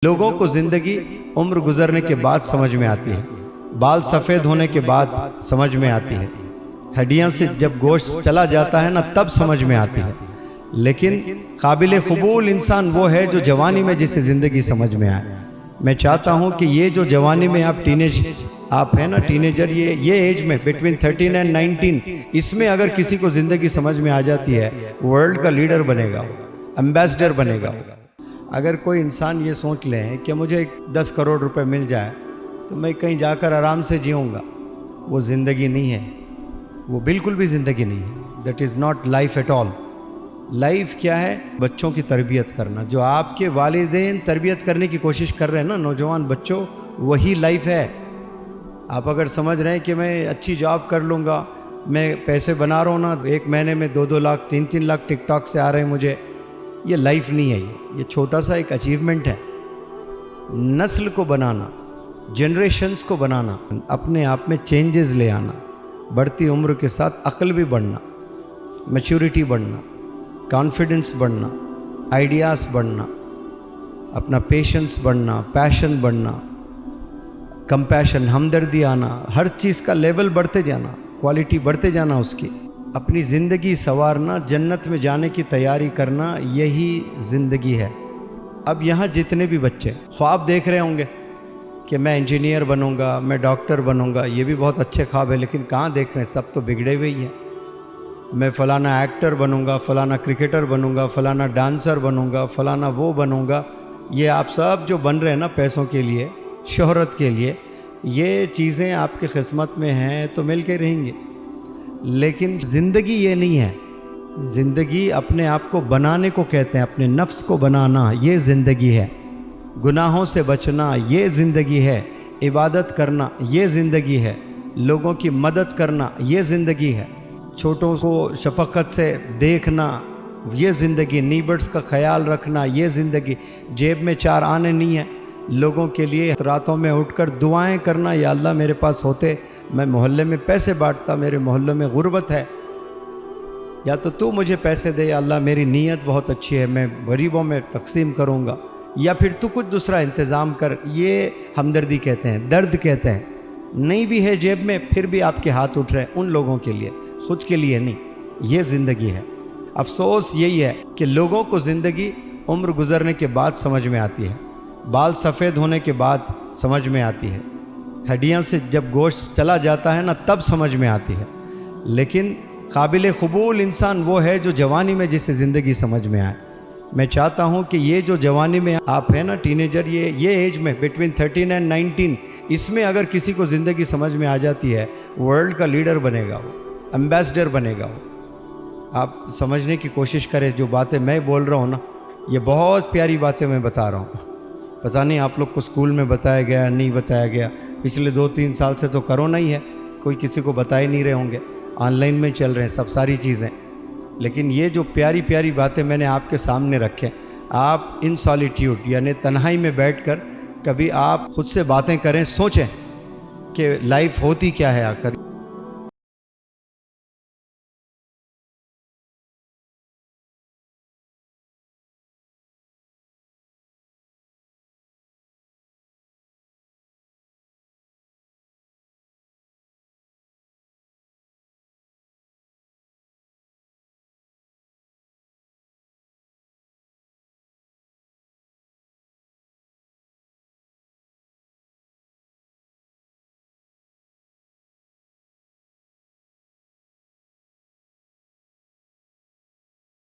لوگوں کو زندگی عمر گزرنے کے بعد سمجھ میں آتی ہے، بال سفید ہونے کے بعد سمجھ میں آتی ہے، ہڈیاں سے جب گوشت چلا جاتا ہے نا تب سمجھ میں آتی ہے۔ لیکن قابل قبول انسان وہ ہے جو جوانی میں جسے زندگی سمجھ میں آئے۔ میں چاہتا ہوں کہ یہ جو جوانی میں آپ ہیں نا ٹینیجر، یہ ایج میں بٹوین 13 and 19، اس میں اگر کسی کو زندگی سمجھ میں آ جاتی ہے، ورلڈ کا لیڈر بنے گا، ایمبیسڈر بنے گا۔ اگر کوئی انسان یہ سوچ لے کہ مجھے 10 کروڑ روپے مل جائے تو میں کہیں جا کر آرام سے جیوں گا، وہ زندگی نہیں ہے، وہ بالکل بھی زندگی نہیں ہے۔ That is not life at all. Life کیا ہے؟ بچوں کی تربیت کرنا، جو آپ کے والدین تربیت کرنے کی کوشش کر رہے ہیں نا نوجوان بچوں، وہی لائف ہے۔ آپ اگر سمجھ رہے ہیں کہ میں اچھی جاب کر لوں گا، میں پیسے بنا رہا ہوں نا، 1 مہینے میں 2 لاکھ 3 لاکھ ٹک ٹاک سے آ رہے ہیں مجھے، یہ لائف نہیں ہے۔ یہ چھوٹا سا ایک اچیومنٹ ہے۔ نسل کو بنانا، جنریشنز کو بنانا، اپنے آپ میں چینجز لے آنا، بڑھتی عمر کے ساتھ عقل بھی بڑھنا، میچورٹی بڑھنا، کانفیڈنس بڑھنا، آئیڈیاز بڑھنا، اپنا پیشنس بڑھنا، پیشن بڑھنا، کمپیشن، ہمدردی آنا، ہر چیز کا لیول بڑھتے جانا، کوالٹی بڑھتے جانا اس کی، اپنی زندگی سنوارنا، جنت میں جانے کی تیاری کرنا، یہی زندگی ہے۔ اب یہاں جتنے بھی بچے خواب دیکھ رہے ہوں گے کہ میں انجینئر بنوں گا، میں ڈاکٹر بنوں گا، یہ بھی بہت اچھے خواب ہیں، لیکن کہاں دیکھ رہے ہیں؟ سب تو بگڑے ہوئے ہی ہیں۔ میں فلانا ایکٹر بنوں گا، فلانا کرکٹر بنوں گا، فلانا ڈانسر بنوں گا، فلانا وہ بنوں گا۔ یہ آپ سب جو بن رہے ہیں نا پیسوں کے لیے، شہرت کے لیے، یہ چیزیں آپ کی قسمت میں ہیں تو مل کے رہیں گے، لیکن زندگی یہ نہیں ہے۔ زندگی اپنے آپ کو بنانے کو کہتے ہیں، اپنے نفس کو بنانا، یہ زندگی ہے۔ گناہوں سے بچنا، یہ زندگی ہے۔ عبادت کرنا، یہ زندگی ہے۔ لوگوں کی مدد کرنا، یہ زندگی ہے۔ چھوٹوں کو شفقت سے دیکھنا، یہ زندگی۔ نیبرز کا خیال رکھنا، یہ زندگی۔ جیب میں 4 آنے نہیں ہیں، لوگوں کے لیے راتوں میں اٹھ کر دعائیں کرنا، یا اللہ میرے پاس ہوتے میں محلے میں پیسے بانٹتا، میرے محلے میں غربت ہے، یا تو مجھے پیسے دے، یا اللہ میری نیت بہت اچھی ہے، میں غریبوں میں تقسیم کروں گا، یا پھر تو کچھ دوسرا انتظام کر۔ یہ ہمدردی کہتے ہیں، درد کہتے ہیں۔ نہیں بھی ہے جیب میں پھر بھی آپ کے ہاتھ اٹھ رہے ہیں، ان لوگوں کے لیے، خود کے لیے نہیں۔ یہ زندگی ہے۔ افسوس یہی ہے کہ لوگوں کو زندگی عمر گزرنے کے بعد سمجھ میں آتی ہے، بال سفید ہونے کے بعد سمجھ میں آتی ہے، ہڈیاں سے جب گوشت چلا جاتا ہے نا تب سمجھ میں آتی ہے۔ لیکن قابل قبول انسان وہ ہے جو جوانی میں جسے زندگی سمجھ میں آئے۔ میں چاہتا ہوں کہ یہ جو جوانی میں آپ ہیں نا ٹینیجر، یہ ایج میں بٹوین 13 and 19، اس میں اگر کسی کو زندگی سمجھ میں آ جاتی ہے، ورلڈ کا لیڈر بنے گا، وہ ایمبیسڈر بنے گا۔ وہ آپ سمجھنے کی کوشش کریں، جو باتیں میں بول رہا ہوں نا، یہ بہت پیاری باتیں میں بتا رہا ہوں۔ پتہ نہیں آپ لوگ کو اسکول میں بتایا گیا نہیں بتایا گیا، پچھلے 2-3 سال سے تو کرونا ہی ہے، کوئی کسی کو بتا ہی نہیں رہے ہوں گے، آن لائن میں چل رہے ہیں سب ساری چیزیں۔ لیکن یہ جو پیاری پیاری باتیں میں نے آپ کے سامنے رکھیں، آپ ان سالیٹیوڈ یعنی تنہائی میں بیٹھ کر کبھی آپ خود سے باتیں کریں، سوچیں کہ لائف ہوتی کیا ہے آخر۔